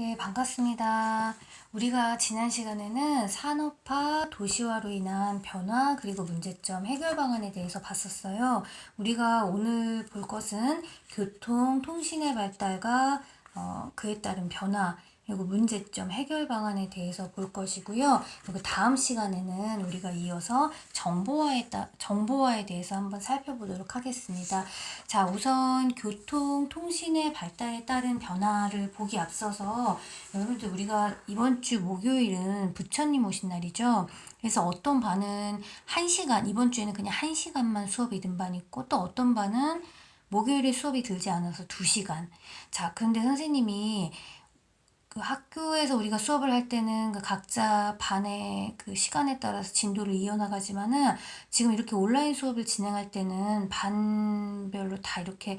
네, 반갑습니다. 우리가 지난 시간에는 산업화, 도시화로 인한 변화, 그리고 문제점, 해결 방안에 대해서 봤었어요. 우리가 오늘 볼 것은 교통, 통신의 발달과 그에 따른 변화, 그리고 문제점, 해결 방안에 대해서 볼 것이고요. 그리고 다음 시간에는 우리가 이어서 정보화에 대해서 한번 살펴보도록 하겠습니다. 자, 우선 교통, 통신의 발달에 따른 변화를 보기 앞서서 여러분들 우리가 이번 주 목요일은 부처님 오신 날이죠. 그래서 어떤 반은 1시간, 이번 주에는 그냥 1시간만 수업이 든 반이 있고 또 어떤 반은 목요일에 수업이 들지 않아서 2시간. 자, 그런데 선생님이 그 학교에서 우리가 수업을 할 때는 그 각자 반의 그 시간에 따라서 진도를 이어나가지만은 지금 이렇게 온라인 수업을 진행할 때는 반별로 다 이렇게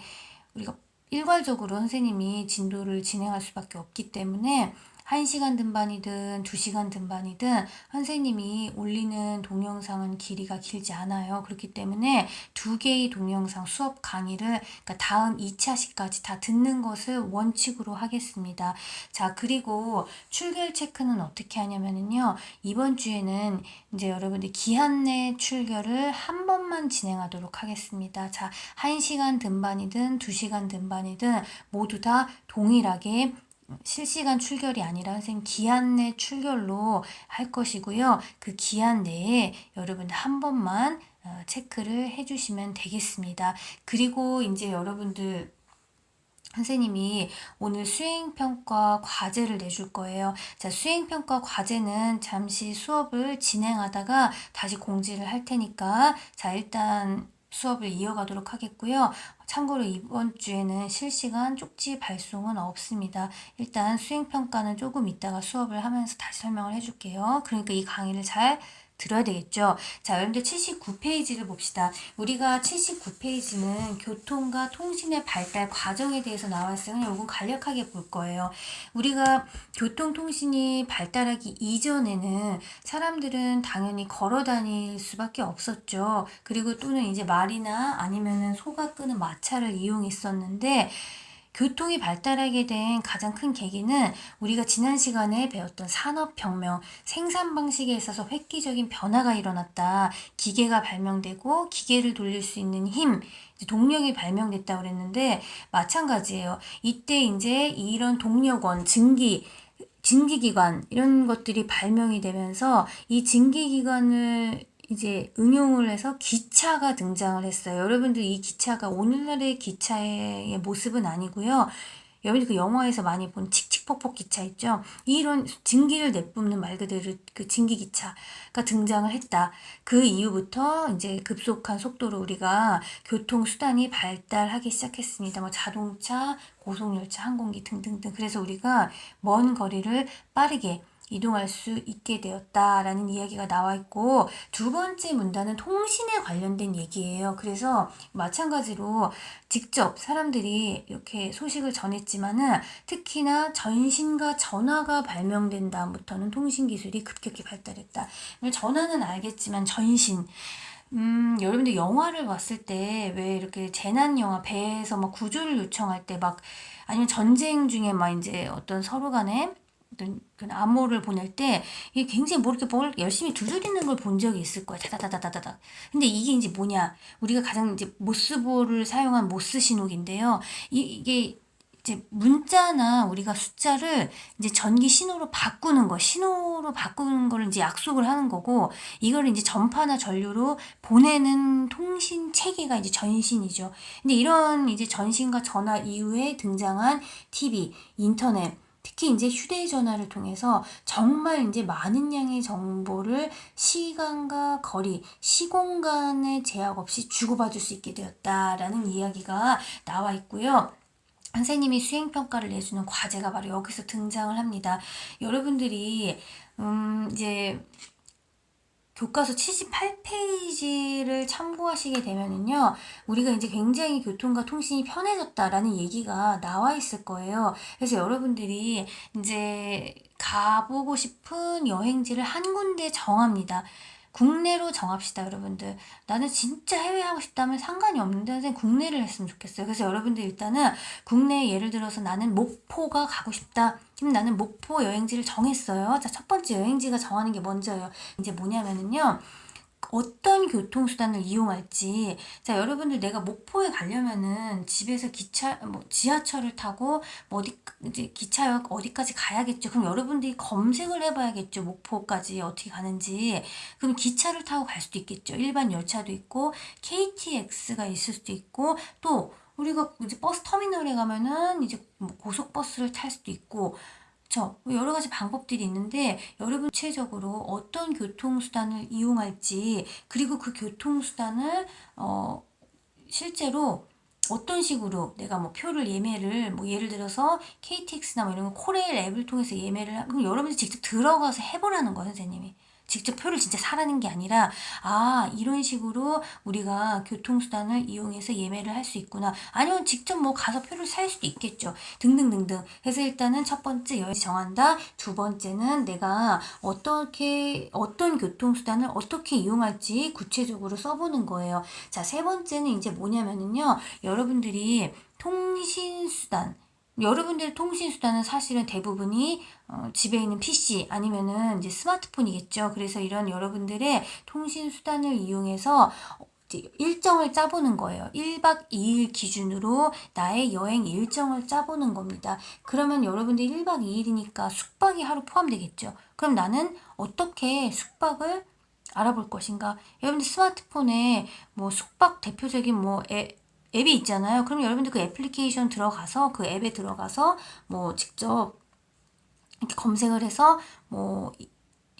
우리가 일괄적으로 선생님이 진도를 진행할 수밖에 없기 때문에 1시간 등반이든 2시간 등반이든 선생님이 올리는 동영상은 길이가 길지 않아요. 그렇기 때문에 2개의 동영상 수업 강의를 그러니까 다음 2차시까지 다 듣는 것을 원칙으로 하겠습니다. 자, 그리고 출결 체크는 어떻게 하냐면요. 이번 주에는 이제 여러분들 기한 내 출결을 한 번만 진행하도록 하겠습니다. 자, 1시간 등반이든 2시간 등반이든 모두 다 동일하게 실시간 출결이 아니라 선생님 기한 내 출결로 할 것이고요. 그 기한 내에 여러분들 한 번만 체크를 해주시면 되겠습니다. 그리고 이제 여러분들 선생님이 오늘 수행평가 과제를 내줄 거예요. 자, 수행평가 과제는 잠시 수업을 진행하다가 다시 공지를 할 테니까 자, 일단 수업을 이어가도록 하겠고요. 참고로 이번 주에는 실시간 쪽지 발송은 없습니다. 일단 수행평가는 조금 이따가 수업을 하면서 다시 설명을 해줄게요. 그러니까 이 강의를 잘 들어야 되겠죠. 자, 여러분들 79페이지를 봅시다. 우리가 79페이지는 교통과 통신의 발달 과정에 대해서 나와 있어요. 그냥 이건 간략하게 볼 거예요. 우리가 교통통신이 발달하기 이전에는 사람들은 당연히 걸어 다닐 수밖에 없었죠. 그리고 또는 이제 말이나 아니면은 소가 끄는 마차를 이용했었는데 교통이 발달하게 된 가장 큰 계기는 우리가 지난 시간에 배웠던 산업혁명, 생산 방식에 있어서 획기적인 변화가 일어났다. 기계가 발명되고 기계를 돌릴 수 있는 힘, 동력이 발명됐다고 그랬는데 마찬가지예요. 이때 이제 이런 동력원, 증기기관 이런 것들이 발명이 되면서 이 증기기관을 이제 응용을 해서 기차가 등장을 했어요. 여러분들 이 기차가 오늘날의 기차의 모습은 아니고요. 여러분들 그 영화에서 많이 본 칙칙폭폭 기차 있죠? 이런 증기를 내뿜는 말 그대로 그 증기기차가 등장을 했다. 그 이후부터 이제 급속한 속도로 우리가 교통수단이 발달하기 시작했습니다. 뭐 자동차, 고속열차, 항공기 등등등. 그래서 우리가 먼 거리를 빠르게 이동할 수 있게 되었다라는 이야기가 나와 있고 두 번째 문단은 통신에 관련된 얘기예요. 그래서 마찬가지로 직접 사람들이 이렇게 소식을 전했지만은 특히나 전신과 전화가 발명된 다음부터는 통신 기술이 급격히 발달했다. 전화는 알겠지만 전신 여러분들 영화를 봤을 때 왜 이렇게 재난 영화 배에서 막 구조를 요청할 때 막 아니면 전쟁 중에 막 이제 어떤 서로 간에 어떤 그 암호를 보낼 때 이게 굉장히 뭐 이렇게 뭘 열심히 두드리는 걸 본 적이 있을 거야. 다다다다다다다. 근데 이게 이제 뭐냐? 우리가 가장 이제 모스보를 사용한 모스 신호기인데요. 이게 이제 문자나 우리가 숫자를 이제 전기 신호로 바꾸는 거, 신호로 바꾸는 거를 이제 약속을 하는 거고, 이걸 이제 전파나 전류로 보내는 통신 체계가 이제 전신이죠. 근데 이런 이제 전신과 전화 이후에 등장한 TV, 인터넷, 특히 이제 휴대전화를 통해서 정말 이제 많은 양의 정보를 시간과 거리, 시공간의 제약 없이 주고받을 수 있게 되었다라는 이야기가 나와 있고요. 선생님이 수행평가를 내주는 과제가 바로 여기서 등장을 합니다. 여러분들이 이제 교과서 78페이지를 참고하시게 되면은요, 우리가 이제 굉장히 교통과 통신이 편해졌다라는 얘기가 나와 있을 거예요. 그래서 여러분들이 이제 가보고 싶은 여행지를 한 군데 정합니다. 국내로 정합시다, 여러분들. 나는 진짜 해외 하고 싶다면 상관이 없는데 선생님 국내를 했으면 좋겠어요. 그래서 여러분들 일단은 국내 예를 들어서 나는 목포가 가고 싶다. 그럼 나는 목포 여행지를 정했어요. 자, 첫 번째 여행지가 정하는 게 먼저예요. 이제 뭐냐면은요. 어떤 교통수단을 이용할지. 자, 여러분들 내가 목포에 가려면은 집에서 지하철을 타고 이제 기차역 어디까지 가야겠죠. 그럼 여러분들이 검색을 해봐야겠죠. 목포까지 어떻게 가는지. 그럼 기차를 타고 갈 수도 있겠죠. 일반 열차도 있고 KTX가 있을 수도 있고 또 우리가 이제 버스 터미널에 가면은 이제 고속버스를 탈 수도 있고 여러 가지 방법들이 있는데 여러분 구체적으로 어떤 교통수단을 이용할지 그리고 그 교통수단을 실제로 어떤 식으로 내가 표를 예매를 예를 들어서 KTX나 이런 거 코레일 앱을 통해서 예매를 그럼 여러분이 직접 들어가서 해보라는 거예요, 선생님이. 직접 표를 진짜 사라는 게 아니라 이런 식으로 우리가 교통수단을 이용해서 예매를 할 수 있구나. 아니면 직접 가서 표를 살 수도 있겠죠. 등등등등. 그래서 일단은 첫 번째 여행지 정한다. 두 번째는 내가 어떤 교통수단을 어떻게 이용할지 구체적으로 써보는 거예요. 자, 세 번째는 이제 뭐냐면은요. 여러분들의 통신수단은 사실은 대부분이 집에 있는 PC 아니면은 이제 스마트폰이겠죠. 그래서 이런 여러분들의 통신수단을 이용해서 일정을 짜보는 거예요. 1박 2일 기준으로 나의 여행 일정을 짜보는 겁니다. 그러면 여러분들 1박 2일이니까 숙박이 하루 포함되겠죠. 그럼 나는 어떻게 숙박을 알아볼 것인가? 여러분들 스마트폰에 숙박 대표적인 앱이 있잖아요. 그럼 여러분들 그 애플리케이션 들어가서 그 앱에 들어가서 직접 이렇게 검색을 해서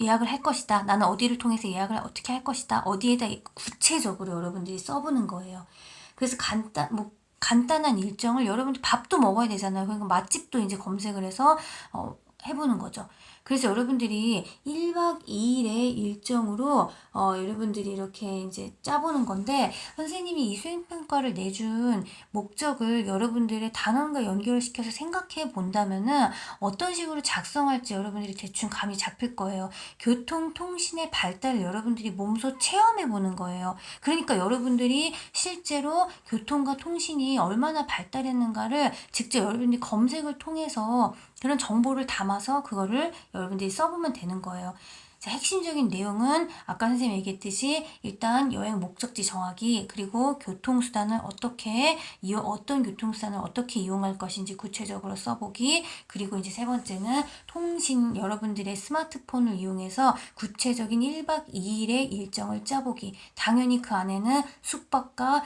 예약을 할 것이다. 나는 어디를 통해서 예약을 어떻게 할 것이다. 어디에다 구체적으로 여러분들이 써보는 거예요. 그래서 간단한 일정을 여러분들 밥도 먹어야 되잖아요. 그러니까 맛집도 이제 검색을 해서 해보는 거죠. 그래서 여러분들이 1박 2일의 일정으로 여러분들이 이렇게 이제 짜보는 건데 선생님이 이 수행평가를 내준 목적을 여러분들의 단원과 연결시켜서 생각해 본다면은 어떤 식으로 작성할지 여러분들이 대충 감이 잡힐 거예요. 교통, 통신의 발달을 여러분들이 몸소 체험해 보는 거예요. 그러니까 여러분들이 실제로 교통과 통신이 얼마나 발달했는가를 직접 여러분들이 검색을 통해서 그런 정보를 담아서 그거를 여러분들이 써보면 되는 거예요. 자, 핵심적인 내용은 아까 선생님이 얘기했듯이 일단 여행 목적지 정하기 그리고 어떤 교통수단을 어떻게 이용할 것인지 구체적으로 써보기 그리고 이제 세 번째는 통신 여러분들의 스마트폰을 이용해서 구체적인 1박 2일의 일정을 짜보기. 당연히 그 안에는 숙박과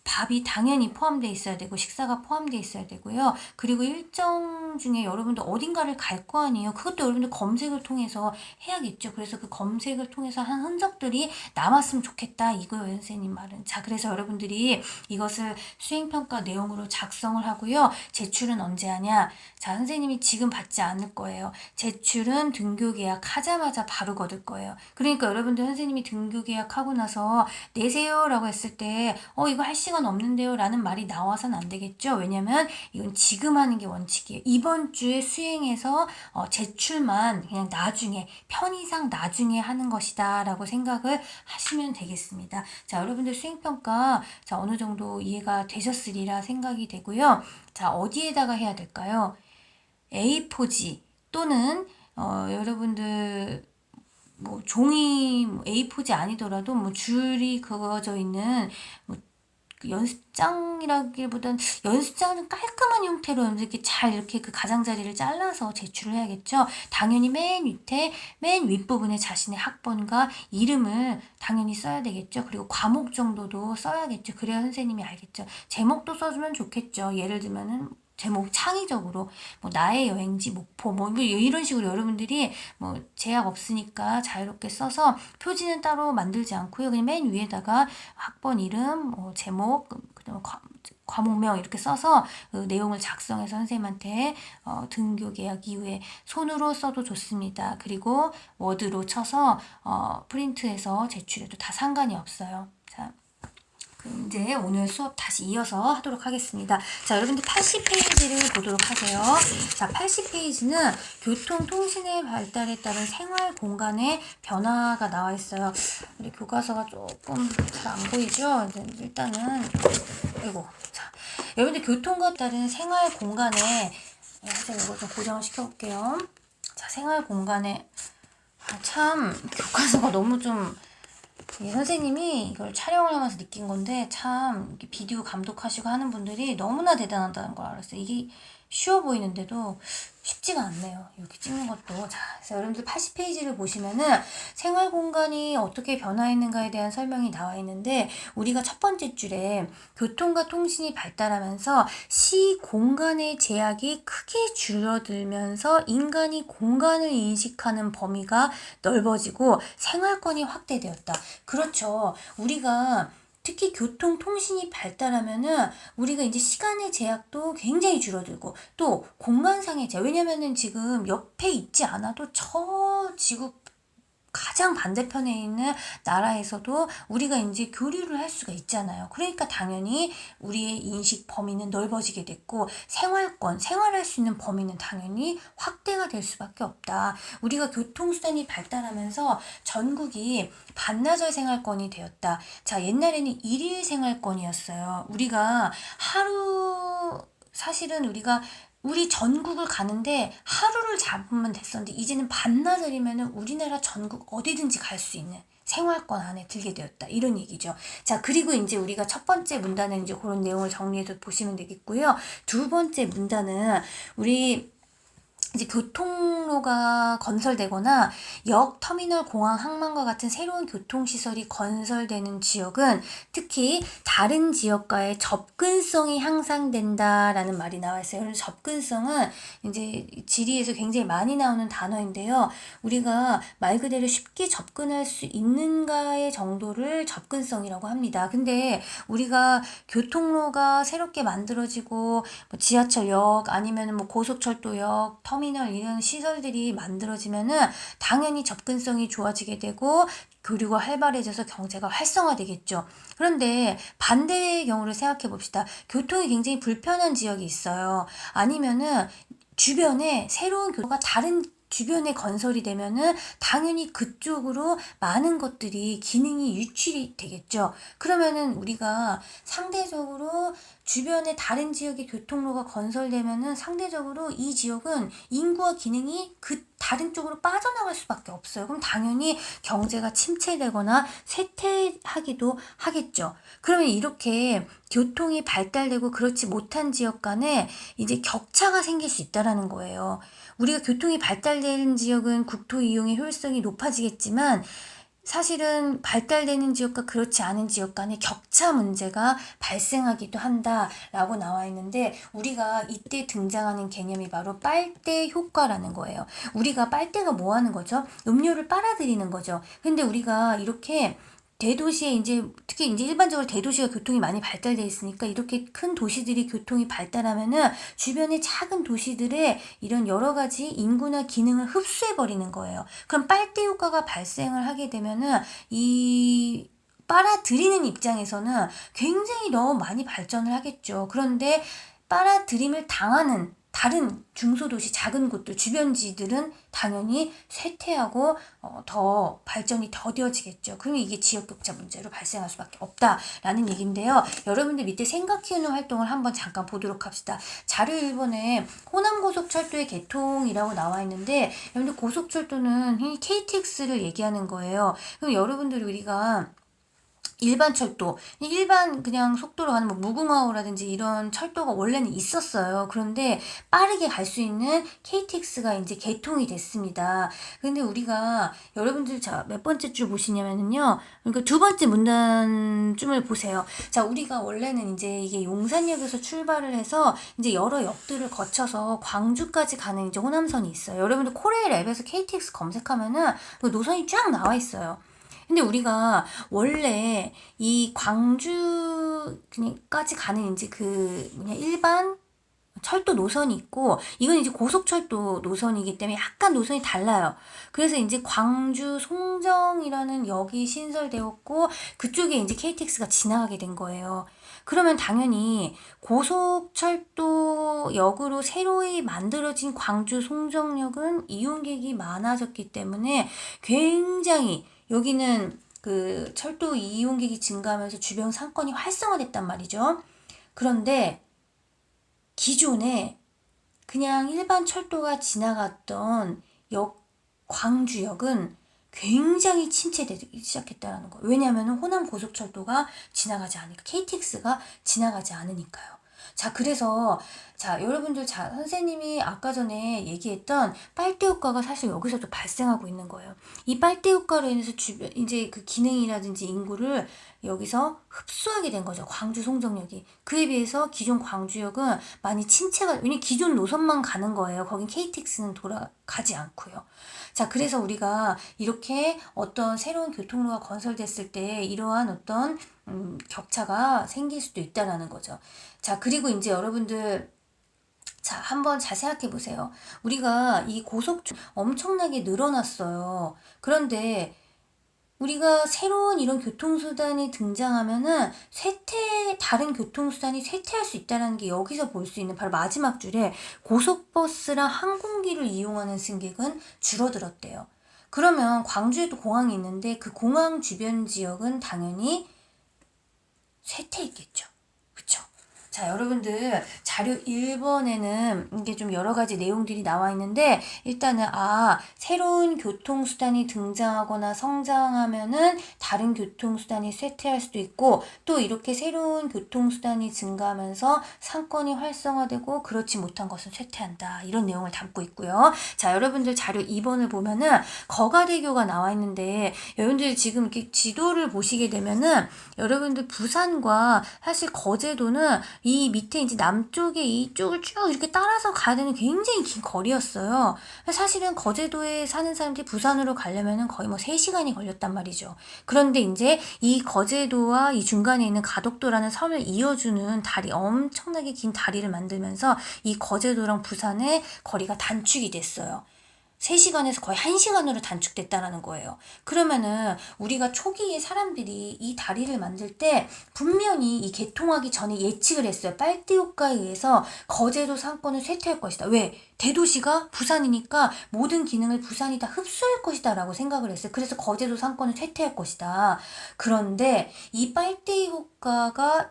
밥이 당연히 포함되어 있어야 되고 식사가 포함되어 있어야 되고요. 그리고 일정 중에 여러분들 어딘가를 갈 거 아니에요. 그것도 여러분들 검색을 통해서 해야겠죠. 그래서 그 검색을 통해서 한 흔적들이 남았으면 좋겠다. 이거예요, 선생님 말은. 자, 그래서 여러분들이 이것을 수행평가 내용으로 작성을 하고요. 제출은 언제 하냐? 자, 선생님이 지금 받지 않을 거예요. 제출은 등교계약 하자마자 바로 거둘 거예요. 그러니까 여러분들 선생님이 등교계약하고 나서 내세요 라고 했을 때 이거 할 시간 없는데요 라는 말이 나와서는 안 되겠죠. 왜냐면 이건 지금 하는 게 원칙이에요. 이번 주에 수행해서 제출만 그냥 나중에 편의상 나중에 하는 것이다 라고 생각을 하시면 되겠습니다. 자, 여러분들 수행평가 어느 정도 이해가 되셨으리라 생각이 되고요. 자, 어디에다가 해야 될까요? A4지 또는 여러분들 종이 A4지 아니더라도 줄이 그어져 있는 연습장이라기보다는 연습장은 깔끔한 형태로 이렇게 잘 이렇게 그 가장자리를 잘라서 제출을 해야겠죠. 당연히 맨 윗부분에 자신의 학번과 이름을 당연히 써야 되겠죠. 그리고 과목 정도도 써야겠죠. 그래야 선생님이 알겠죠. 제목도 써주면 좋겠죠. 예를 들면은 제목 창의적으로 나의 여행지 목포 이런 식으로 여러분들이 제약 없으니까 자유롭게 써서 표지는 따로 만들지 않고요. 그냥 맨 위에다가 학번 이름 제목 그다음에 과목명 이렇게 써서 그 내용을 작성해서 선생님한테 등교 계약 이후에 손으로 써도 좋습니다. 그리고 워드로 쳐서 프린트해서 제출해도 다 상관이 없어요. 자, 이제 오늘 수업 다시 이어서 하도록 하겠습니다. 자, 여러분들 80페이지를 보도록 하세요. 자, 80페이지는 교통통신의 발달에 따른 생활 공간의 변화가 나와 있어요. 우리 교과서가 조금 잘 안 보이죠? 일단은, 아이고. 자, 여러분들 교통과 따른 생활 공간에, 제가 이거 좀 고정을 시켜볼게요. 자, 생활 공간에, 참, 교과서가 너무 좀, 선생님이 이걸 촬영을 하면서 느낀 건데 참 이렇게 비디오 감독하시고 하는 분들이 너무나 대단하다는 걸 알았어요. 이게 쉬워 보이는데도 쉽지가 않네요. 이렇게 찍는 것도. 자, 그래서 여러분들 80페이지를 보시면은 생활 공간이 어떻게 변화했는가에 대한 설명이 나와 있는데 우리가 첫 번째 줄에 교통과 통신이 발달하면서 시 공간의 제약이 크게 줄어들면서 인간이 공간을 인식하는 범위가 넓어지고 생활권이 확대되었다. 그렇죠. 우리가 특히 교통, 통신이 발달하면은 우리가 이제 시간의 제약도 굉장히 줄어들고 또 공간상의 제약, 왜냐면은 지금 옆에 있지 않아도 저 지구 가장 반대편에 있는 나라에서도 우리가 이제 교류를 할 수가 있잖아요. 그러니까 당연히 우리의 인식 범위는 넓어지게 됐고 생활권, 생활할 수 있는 범위는 당연히 확대가 될 수밖에 없다. 우리가 교통수단이 발달하면서 전국이 반나절 생활권이 되었다. 자, 옛날에는 일일 생활권이었어요. 우리가 사실은 우리 전국을 가는데 하루를 잡으면 됐었는데 이제는 반나절이면 우리나라 전국 어디든지 갈 수 있는 생활권 안에 들게 되었다. 이런 얘기죠. 자, 그리고 이제 우리가 첫 번째 문단은 이제 그런 내용을 정리해서 보시면 되겠고요. 두 번째 문단은 우리 이제 교통로가 건설되거나 역, 터미널, 공항, 항만과 같은 새로운 교통시설이 건설되는 지역은 특히 다른 지역과의 접근성이 향상된다라는 말이 나와 있어요. 접근성은 이제 지리에서 굉장히 많이 나오는 단어인데요. 우리가 말 그대로 쉽게 접근할 수 있는가의 정도를 접근성이라고 합니다. 근데 우리가 교통로가 새롭게 만들어지고 뭐 지하철역 아니면 뭐 고속철도역, 터미널 이런 시설들이 만들어지면은 당연히 접근성이 좋아지게 되고 교류가 활발해져서 경제가 활성화되겠죠. 그런데 반대의 경우를 생각해 봅시다. 교통이 굉장히 불편한 지역이 있어요. 아니면은 주변에 새로운 교도가 다른 주변에 건설이 되면은 당연히 그쪽으로 많은 것들이 기능이 유출이 되겠죠. 그러면은 우리가 상대적으로 주변에 다른 지역의 교통로가 건설되면은 상대적으로 이 지역은 인구와 기능이 그 다른 쪽으로 빠져나갈 수밖에 없어요. 그럼 당연히 경제가 침체되거나 쇠퇴하기도 하겠죠. 그러면 이렇게 교통이 발달되고 그렇지 못한 지역 간에 이제 격차가 생길 수 있다라는 거예요. 우리가 교통이 발달된 지역은 국토 이용의 효율성이 높아지겠지만 사실은 발달되는 지역과 그렇지 않은 지역 간의 격차 문제가 발생하기도 한다라고 나와 있는데 우리가 이때 등장하는 개념이 바로 빨대 효과라는 거예요. 우리가 빨대가 뭐 하는 거죠? 음료를 빨아들이는 거죠. 근데 우리가 이렇게 대도시에 이제 특히 이제 일반적으로 대도시가 교통이 많이 발달돼 있으니까 이렇게 큰 도시들이 교통이 발달하면은 주변의 작은 도시들의 이런 여러 가지 인구나 기능을 흡수해 버리는 거예요. 그럼 빨대 효과가 발생을 하게 되면은 이 빨아들이는 입장에서는 굉장히 너무 많이 발전을 하겠죠. 그런데 빨아들임을 당하는 다른 중소도시 작은 곳들 주변지들은 당연히 쇠퇴하고 더 발전이 더뎌지겠죠. 그러면 이게 지역격차 문제로 발생할 수밖에 없다라는 얘기인데요. 여러분들 밑에 생각 키우는 활동을 한번 잠깐 보도록 합시다. 자료 1번에 호남고속철도의 개통이라고 나와 있는데 여러분들 고속철도는 KTX를 얘기하는 거예요. 그럼 여러분들이 우리가 일반 철도, 일반 그냥 속도로 가는 뭐 무궁화호라든지 이런 철도가 원래는 있었어요. 그런데 빠르게 갈 수 있는 KTX가 이제 개통이 됐습니다. 근데 우리가 여러분들 자, 몇 번째 줄 보시냐면요. 그러니까 두 번째 문단쯤을 보세요. 자, 우리가 원래는 이제 이게 용산역에서 출발을 해서 이제 여러 역들을 거쳐서 광주까지 가는 이제 호남선이 있어요. 여러분들 코레일 앱에서 KTX 검색하면은 그 노선이 쫙 나와 있어요. 근데 우리가 원래 이 광주까지 가는 이제 일반 철도 노선이 있고, 이건 이제 고속철도 노선이기 때문에 약간 노선이 달라요. 그래서 이제 광주 송정이라는 역이 신설되었고, 그쪽에 이제 KTX가 지나가게 된 거예요. 그러면 당연히 고속철도역으로 새로이 만들어진 광주 송정역은 이용객이 많아졌기 때문에 굉장히 여기는 그 철도 이용객이 증가하면서 주변 상권이 활성화됐단 말이죠. 그런데 기존에 그냥 일반 철도가 지나갔던 광주역은 굉장히 침체되기 시작했다는 거예요. 왜냐하면 호남 고속철도가 지나가지 않으니까, KTX가 지나가지 않으니까요. 자, 그래서 여러분들 선생님이 아까 전에 얘기했던 빨대 효과가 사실 여기서도 발생하고 있는 거예요. 이 빨대 효과로 인해서 이제 그 기능이라든지 인구를 여기서 흡수하게 된 거죠. 광주 송정역이. 그에 비해서 기존 광주역은 많이 왜냐면 기존 노선만 가는 거예요. 거긴 KTX는 돌아가지 않고요. 자, 그래서 우리가 이렇게 어떤 새로운 교통로가 건설됐을 때 이러한 어떤 격차가 생길 수도 있다라는 거죠. 자, 그리고 이제 여러분들 한번 잘 생각해 보세요. 우리가 이 엄청나게 늘어났어요. 그런데 우리가 새로운 이런 교통수단이 등장하면은 다른 교통수단이 쇠퇴할 수 있다는 게 여기서 볼 수 있는 바로 마지막 줄에 고속버스랑 항공기를 이용하는 승객은 줄어들었대요. 그러면 광주에도 공항이 있는데 그 공항 주변 지역은 당연히 쇠퇴했겠죠. 그쵸? 자, 여러분들 자료 1번에는 이게 좀 여러 가지 내용들이 나와 있는데, 일단은 새로운 교통수단이 등장하거나 성장하면은 다른 교통수단이 쇠퇴할 수도 있고, 또 이렇게 새로운 교통수단이 증가하면서 상권이 활성화되고 그렇지 못한 것은 쇠퇴한다, 이런 내용을 담고 있고요. 자, 여러분들 자료 2번을 보면은 거가대교가 나와 있는데, 여러분들 지금 이렇게 지도를 보시게 되면은 여러분들 부산과 사실 거제도는 이 밑에 이제 남쪽에 이쪽을 쭉 이렇게 따라서 가야 되는 굉장히 긴 거리였어요. 사실은 거제도에 사는 사람들이 부산으로 가려면은 거의 3시간이 걸렸단 말이죠. 그런데 이제 이 거제도와 이 중간에 있는 가덕도라는 섬을 이어주는 엄청나게 긴 다리를 만들면서 이 거제도랑 부산의 거리가 단축이 됐어요. 3시간에서 거의 1시간으로 단축됐다라는 거예요. 그러면은 우리가 초기에 사람들이 이 다리를 만들 때 분명히 이 개통하기 전에 예측을 했어요. 빨대 효과에 의해서 거제도 상권을 쇠퇴할 것이다. 왜? 대도시가 부산이니까 모든 기능을 부산이 다 흡수할 것이다 라고 생각을 했어요. 그래서 거제도 상권을 쇠퇴할 것이다. 그런데 이 빨대 효과가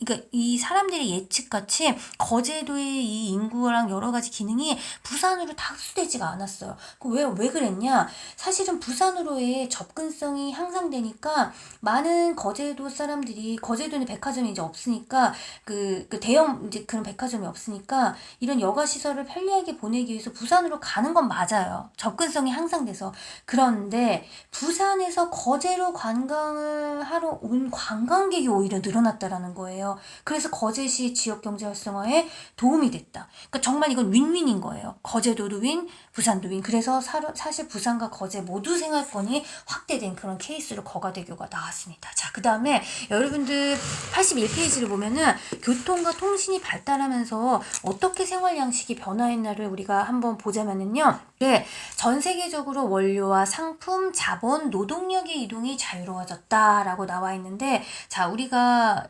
그러니까 이 사람들의 예측같이 거제도의 이 인구랑 여러 가지 기능이 부산으로 다 흡수되지가 않았어요. 왜 그랬냐? 사실은 부산으로의 접근성이 향상되니까 많은 거제도 사람들이, 거제도는 백화점이 이제 없으니까 그 대형 이제 그런 백화점이 없으니까 이런 여가 시설을 편리하게 보내기 위해서 부산으로 가는 건 맞아요. 접근성이 향상돼서. 그런데 부산에서 거제로 관광을 하러 온 관광객이 오히려 늘어났다라는 거예요. 그래서 거제시 지역 경제 활성화에 도움이 됐다. 그러니까 정말 이건 윈윈인 거예요. 거제도도 윈, 부산도 윈. 그래서 사실 부산과 거제 모두 생활권이 확대된 그런 케이스로 거가대교가 나왔습니다. 자, 그 다음에 여러분들 81페이지를 보면은 교통과 통신이 발달하면서 어떻게 생활 양식이 변화했나를 우리가 한번 보자면은요. 네, 전 세계적으로 원료와 상품, 자본, 노동력의 이동이 자유로워졌다라고 나와 있는데, 자, 우리가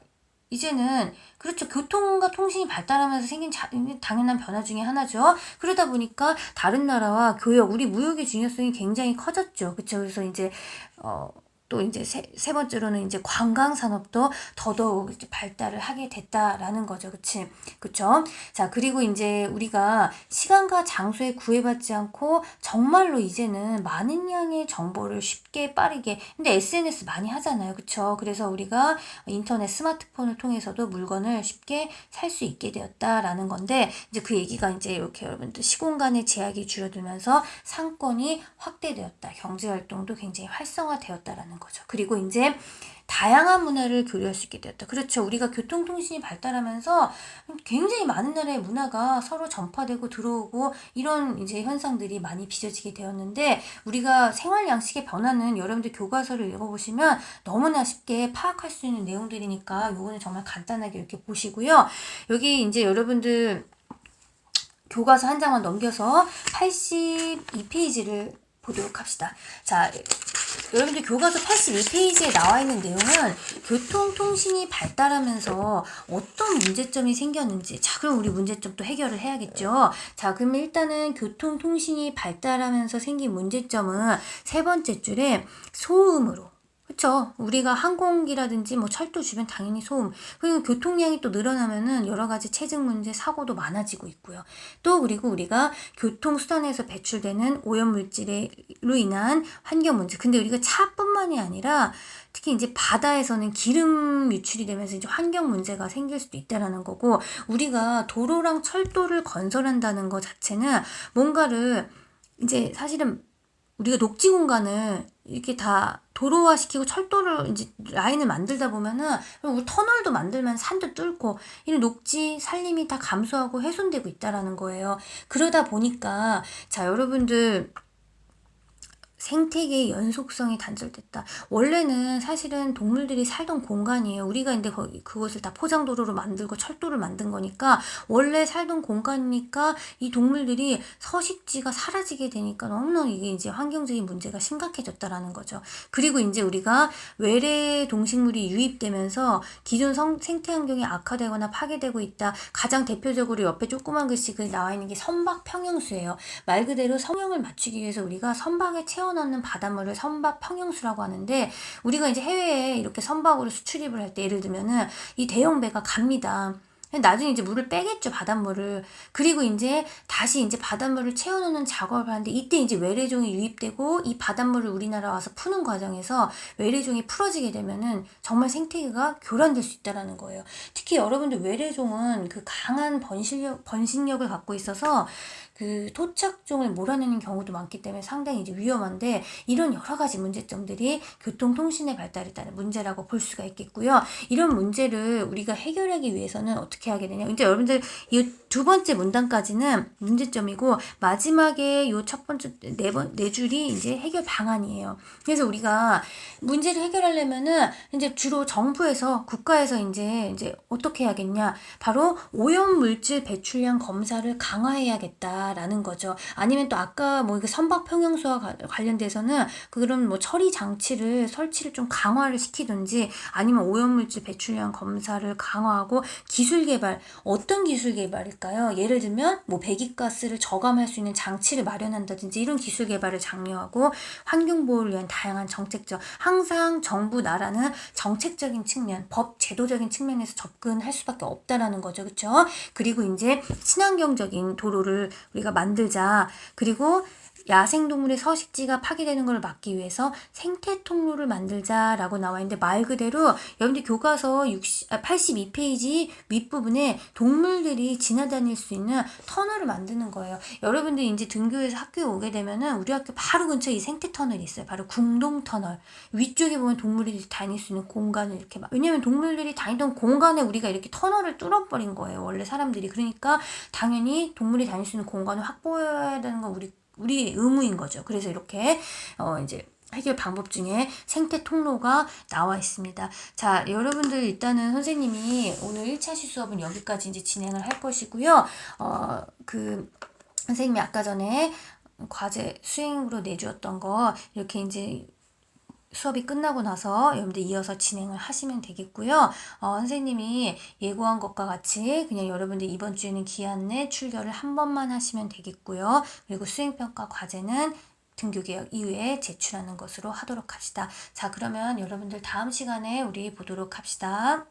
이제는 그렇죠. 교통과 통신이 발달하면서 생긴 당연한 변화 중에 하나죠. 그러다 보니까 다른 나라와 우리 무역의 중요성이 굉장히 커졌죠. 그렇죠. 그래서 이제 또 이제 세 번째로는 이제 관광 산업도 더더욱 이제 발달을 하게 됐다라는 거죠. 그쵸? 자, 그리고 이제 우리가 시간과 장소에 구애받지 않고 정말로 이제는 많은 양의 정보를 쉽게 빠르게, 근데 SNS 많이 하잖아요. 그쵸? 그래서 우리가 인터넷, 스마트폰을 통해서도 물건을 쉽게 살 수 있게 되었다라는 건데, 이제 그 얘기가 이제 이렇게 여러분들 시공간의 제약이 줄어들면서 상권이 확대되었다. 경제활동도 굉장히 활성화되었다라는 거죠. 그리고 이제 다양한 문화를 교류할 수 있게 되었다. 그렇죠. 우리가 교통통신이 발달하면서 굉장히 많은 나라의 문화가 서로 전파되고 들어오고 이런 이제 현상들이 많이 빚어지게 되었는데, 우리가 생활 양식의 변화는 여러분들 교과서를 읽어보시면 너무나 쉽게 파악할 수 있는 내용들이니까 요거는 정말 간단하게 이렇게 보시고요. 여기 이제 여러분들 교과서 한 장만 넘겨서 82페이지를 보도록 합시다. 자, 여러분들 교과서 82페이지에 나와 있는 내용은 교통통신이 발달하면서 어떤 문제점이 생겼는지, 자, 그럼 우리 문제점 또 해결을 해야겠죠. 자, 그럼 일단은 교통통신이 발달하면서 생긴 문제점은 세 번째 줄에 소음으로, 그쵸. 우리가 항공기라든지 뭐 철도 주변 당연히 소음, 그리고 교통량이 또 늘어나면은 여러 가지 체증 문제, 사고도 많아지고 있고요. 또 그리고 우리가 교통수단에서 배출되는 오염물질로 인한 환경 문제. 근데 우리가 차뿐만이 아니라 특히 이제 바다에서는 기름 유출이 되면서 이제 환경 문제가 생길 수도 있다라는 거고, 우리가 도로랑 철도를 건설한다는 것 자체는 뭔가를 이제 사실은 우리가 녹지 공간을 이렇게 다 도로화시키고 철도를 이제 라인을 만들다 보면은 우리 터널도 만들면 산도 뚫고 이런 녹지 산림이 다 감소하고 훼손되고 있다라는 거예요. 그러다 보니까 자, 여러분들 생태계의 연속성이 단절됐다. 원래는 사실은 동물들이 살던 공간이에요. 우리가 근데 그것을 다 포장도로로 만들고 철도를 만든 거니까 원래 살던 공간이니까 이 동물들이 서식지가 사라지게 되니까 너무나 이게 이제 환경적인 문제가 심각해졌다라는 거죠. 그리고 이제 우리가 외래 동식물이 유입되면서 기존 생태 환경이 악화되거나 파괴되고 있다. 가장 대표적으로 옆에 조그만 글씨 나와 있는 게 선박 평형수예요. 말 그대로 성형을 맞추기 위해서 우리가 선박에 채워넣는 바닷물을 선박 평형수라고 하는데, 우리가 이제 해외에 이렇게 선박으로 수출입을 할 때 예를 들면은 이 대형 배가 갑니다. 나중에 이제 물을 빼겠죠, 바닷물을. 그리고 이제 다시 이제 바닷물을 채워놓는 작업을 하는데, 이때 이제 외래종이 유입되고 이 바닷물을 우리나라 와서 푸는 과정에서 외래종이 풀어지게 되면은 정말 생태계가 교란될 수 있다라는 거예요. 특히 여러분들 외래종은 그 강한 번식력을 갖고 있어서 그 토착종을 몰아내는 경우도 많기 때문에 상당히 이제 위험한데, 이런 여러 가지 문제점들이 교통통신의 발달에 따른 문제라고 볼 수가 있겠고요. 이런 문제를 우리가 해결하기 위해서는 어떻게 하게 되냐. 이제 여러분들 이 두 번째 문단까지는 문제점이고, 마지막에 요 첫 번째 네 줄이 이제 해결 방안이에요. 그래서 우리가 문제를 해결하려면은 이제 주로 정부에서, 국가에서 이제 어떻게 해야겠냐. 바로 오염물질 배출량 검사를 강화해야겠다라는 거죠. 아니면 또 아까 뭐 선박 평형수와 관련돼서는 그런 뭐 처리 장치를 설치를 좀 강화를 시키든지, 아니면 오염물질 배출량 검사를 강화하고 기술 개발, 어떤 기술 개발일까요? 예를 들면 뭐 배기가스를 저감할 수 있는 장치를 마련한다든지 이런 기술 개발을 장려하고, 환경보호를 위한 다양한 정책적, 항상 정부 나라는 정책적인 측면, 법 제도적인 측면에서 접근할 수밖에 없다라는 거죠. 그렇죠? 그리고 이제 친환경적인 도로를 우리가 만들자. 그리고 야생동물의 서식지가 파괴되는 걸 막기 위해서 생태 통로를 만들자라고 나와 있는데, 말 그대로 여러분들 교과서 82페이지 윗부분에 동물들이 지나다닐 수 있는 터널을 만드는 거예요. 여러분들 이제 등교해서 학교에 오게 되면은 우리 학교 바로 근처에 이 생태 터널이 있어요. 바로 궁동 터널. 위쪽에 보면 동물들이 다닐 수 있는 공간을 이렇게 왜냐면 동물들이 다니던 공간에 우리가 이렇게 터널을 뚫어버린 거예요. 원래 사람들이. 그러니까 당연히 동물이 다닐 수 있는 공간을 확보해야 되는 건 우리 의무인 거죠. 그래서 이렇게 이제 해결 방법 중에 생태 통로가 나와 있습니다. 자, 여러분들 일단은 선생님이 오늘 1차시 수업은 여기까지 이제 진행을 할 것이고요. 선생님이 아까 전에 과제 수행으로 내주었던 거 이렇게 이제 수업이 끝나고 나서 여러분들 이어서 진행을 하시면 되겠고요. 선생님이 예고한 것과 같이 그냥 여러분들 이번 주에는 기한 내 출결을 한 번만 하시면 되겠고요. 그리고 수행평가 과제는 등교개혁 이후에 제출하는 것으로 하도록 합시다. 자, 그러면 여러분들 다음 시간에 우리 보도록 합시다.